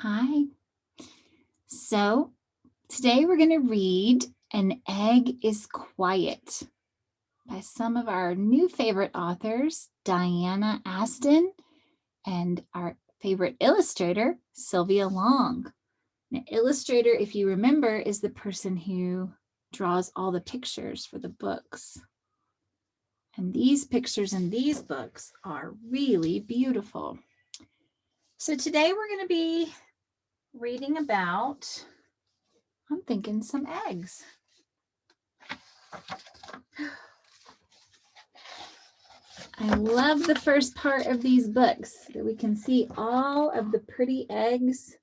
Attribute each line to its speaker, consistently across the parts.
Speaker 1: Hi. So today we're going to read An Egg is Quiet by some of our new favorite authors, Diana Aston, and our favorite illustrator, Sylvia Long. An illustrator, if you remember, is the person who draws all the pictures for the books. And these pictures in these books are really beautiful. So today we're going to be reading about, I'm thinking, some eggs. I love the first part of these books that we can see all of the pretty eggs,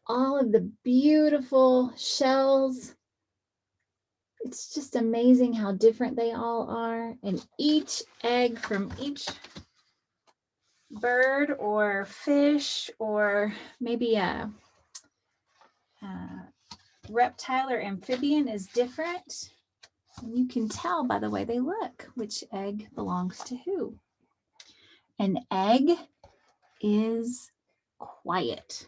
Speaker 1: all of the beautiful shells. It's just amazing how different they all are. And each egg from each bird or fish or maybe a reptile or amphibian is different. And you can tell by the way they look which egg belongs to who. An egg is quiet.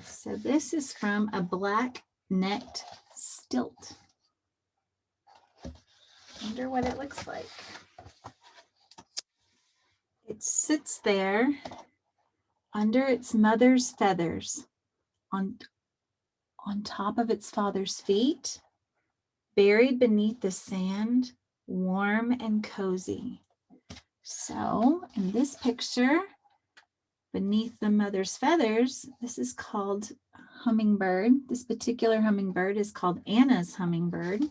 Speaker 1: So this is from A Black-Necked Stilt. Wonder what it looks like. It sits there under its mother's feathers on top of its father's feet, buried beneath the sand, warm and cozy. So in this picture, beneath the mother's feathers, this is called hummingbird. This particular hummingbird is called Anna's hummingbird.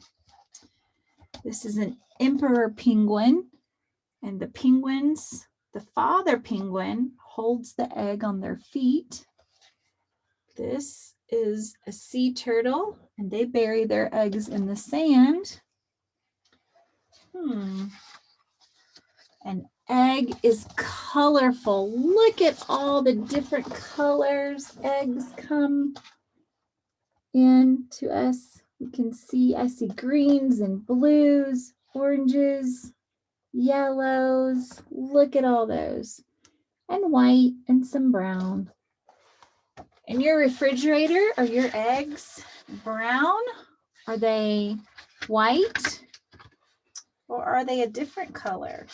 Speaker 1: This is an emperor penguin, and the penguins, the father penguin holds the egg on their feet. This is a sea turtle, and they bury their eggs in the sand. An egg is colorful. Look at all the different colors eggs come in to us. You can see, I see greens and blues, oranges, yellows. Look at all those. And white and some brown. In your refrigerator, are your eggs brown? Are they white? Or are they a different color?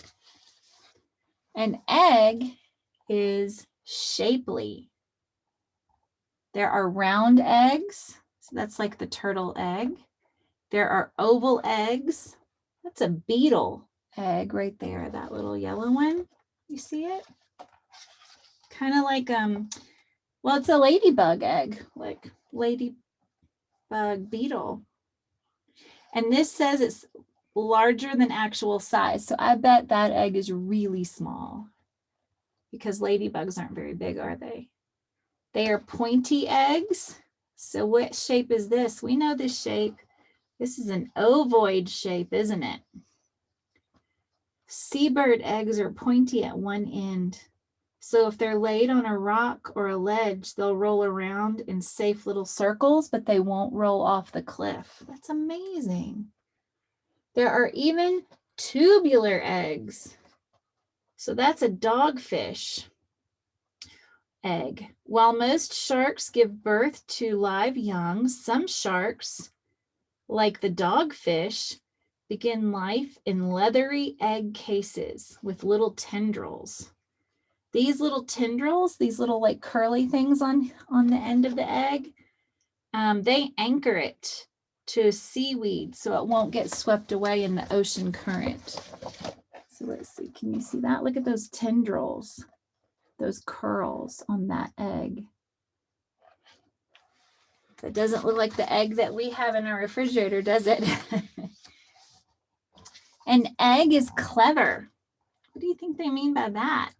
Speaker 1: An egg is shapely. There are round eggs. So that's like the turtle egg. There are oval eggs. That's a beetle egg right there, that little yellow one. You see it? Kind of like, well, it's a ladybug egg, like ladybug beetle. And this says it's larger than actual size. So I bet that egg is really small because ladybugs aren't very big, are they? They are pointy eggs. So what shape is this? We know this shape. This is an ovoid shape, isn't it? Seabird eggs are pointy at one end. So if they're laid on a rock or a ledge, they'll roll around in safe little circles, but they won't roll off the cliff. That's amazing. There are even tubular eggs. So that's a dogfish egg. While most sharks give birth to live young, some sharks, like the dogfish, begin life in leathery egg cases with little tendrils. These little tendrils, these little like curly things on the end of the egg, they anchor it to seaweed so it won't get swept away in the ocean current. So let's see, can you see that? Look at those tendrils, those curls on that egg. That doesn't look like the egg that we have in our refrigerator, does it? An egg is clever. What do you think they mean by that?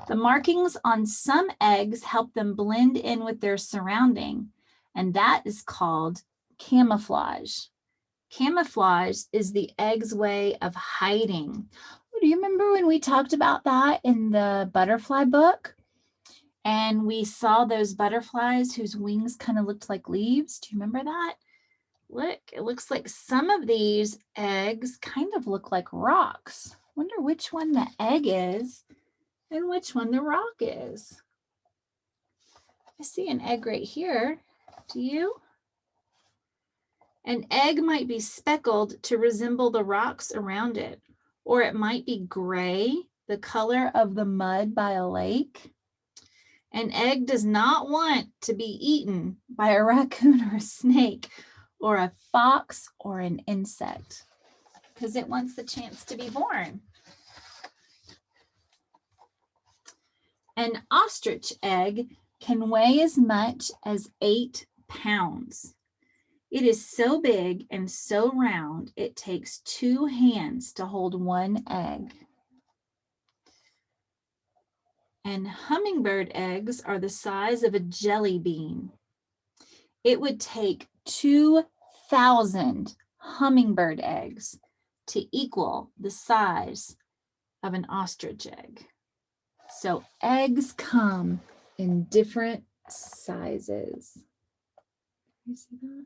Speaker 1: The markings on some eggs help them blend in with their surrounding, and that is called camouflage. Camouflage is the egg's way of hiding. Do you remember when we talked about that in the butterfly book? And we saw those butterflies whose wings kind of looked like leaves. Do you remember that? Look, it looks like some of these eggs kind of look like rocks. Wonder which one the egg is and which one the rock is. I see an egg right here. Do you? An egg might be speckled to resemble the rocks around it, or it might be gray, the color of the mud by a lake. An egg does not want to be eaten by a raccoon or a snake or a fox or an insect because it wants the chance to be born. An ostrich egg can weigh as much as 8 pounds. It is so big and so round, it takes 2 hands to hold one egg. And hummingbird eggs are the size of a jelly bean. It would take 2,000 hummingbird eggs to equal the size of an ostrich egg. So eggs come in different sizes. You see that?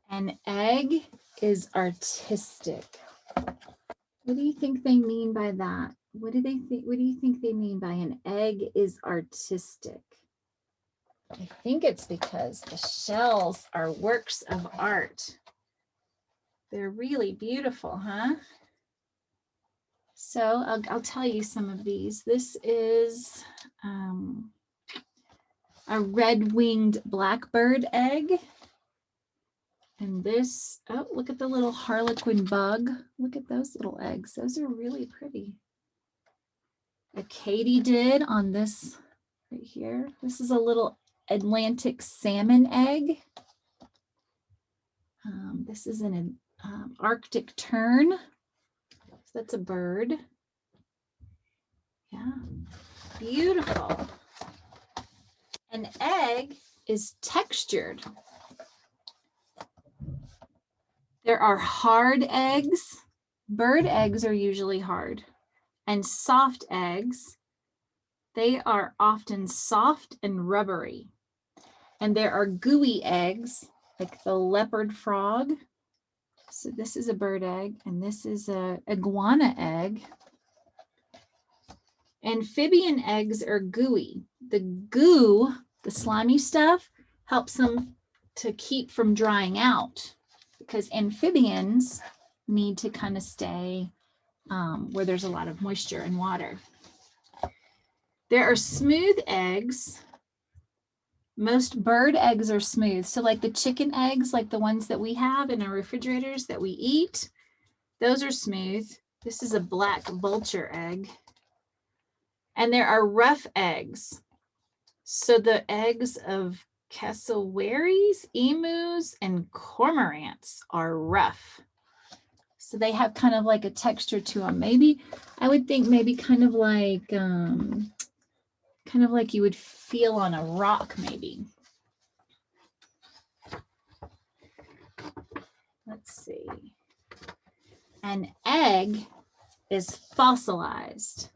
Speaker 1: An egg is artistic. What do you think they mean by that? What do you think they mean by an egg is artistic? I think it's because the shells are works of art. They're really beautiful, huh? So I'll tell you some of these. This is a red-winged blackbird egg. And this, oh, look at the little harlequin bug. Look at those little eggs. Those are really pretty. A katydid on this right here. This is a little Atlantic salmon egg. This is an Arctic tern. So that's a bird. Yeah, beautiful. An egg is textured. There are hard eggs. Bird eggs are usually hard. And soft eggs, they are often soft and rubbery. And there are gooey eggs, like the leopard frog. So this is a bird egg, and this is an iguana egg. Amphibian eggs are gooey. The goo, the slimy stuff, helps them to keep from drying out because amphibians need to kind of stay where there's a lot of moisture and water. There are smooth eggs. Most bird eggs are smooth. So like the chicken eggs, like the ones that we have in our refrigerators that we eat, those are smooth. This is a black vulture egg. And there are rough eggs. So the eggs of cassowaries, emus, and cormorants are rough. So they have kind of like a texture to them. Maybe, I would think maybe kind of like you would feel on a rock maybe. Let's see. An egg is fossilized.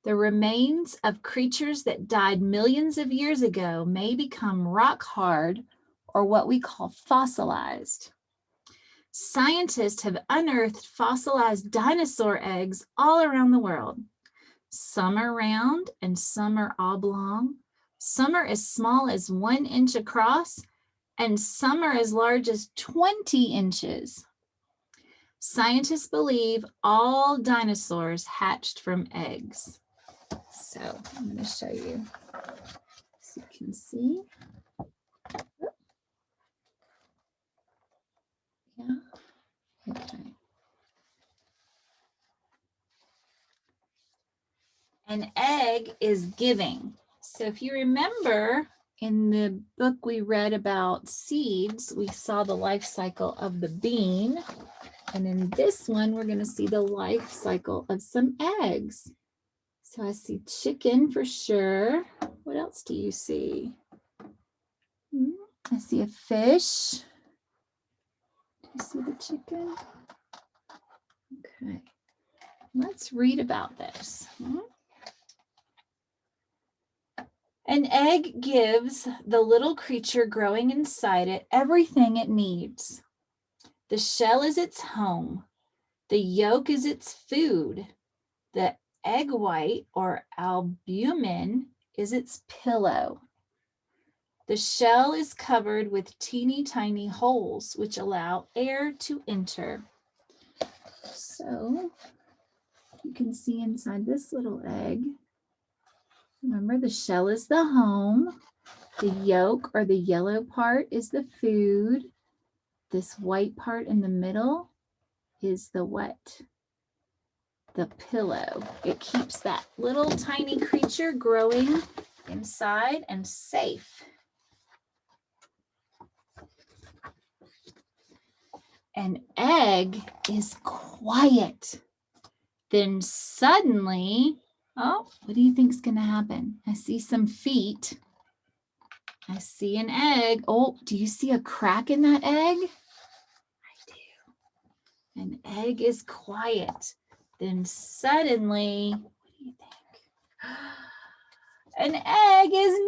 Speaker 1: The remains of creatures that died millions of years ago may become rock hard or what we call fossilized. Scientists have unearthed fossilized dinosaur eggs all around the world. Some are round and some are oblong. Some are as small as 1 inch across and some are as large as 20 inches. Scientists believe all dinosaurs hatched from eggs. So I'm going to show you so you can see. Yeah. Okay. An egg is giving. So if you remember in the book we read about seeds, we saw the life cycle of the bean. And in this one, we're going to see the life cycle of some eggs. So I see chicken for sure. What else do you see? I see a fish. Do you see the chicken? Okay. Let's read about this. An egg gives the little creature growing inside it everything it needs. The shell is its home. The yolk is its food. The egg white or albumin is its pillow. The shell is covered with teeny tiny holes which allow air to enter. So you can see inside this little egg. Remember, the shell is the home. The yolk or the yellow part is the food. This white part in the middle is the what? The pillow. It keeps that little tiny creature growing inside and safe. An egg is quiet. Then suddenly, oh, what do you think is going to happen? I see some feet. I see an egg. Oh, do you see a crack in that egg? I do. An egg is quiet. Then suddenly, what do you think? An egg is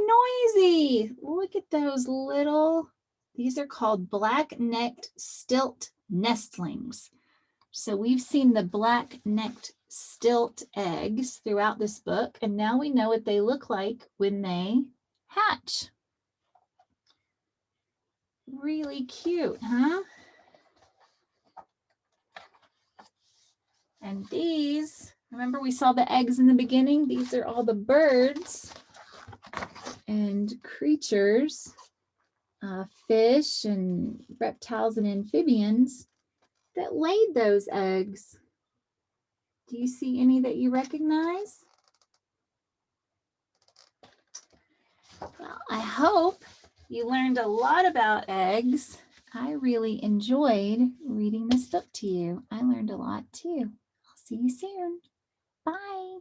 Speaker 1: noisy. Look at those little, these are called black-necked stilt nestlings. So we've seen the black-necked stilt eggs throughout this book, and now we know what they look like when they hatch. Really cute, huh? And these, remember we saw the eggs in the beginning? These are all the birds and creatures, fish and reptiles and amphibians that laid those eggs. Do you see any that you recognize? Well, I hope you learned a lot about eggs. I really enjoyed reading this book to you. I learned a lot too. I'll see you soon. Bye.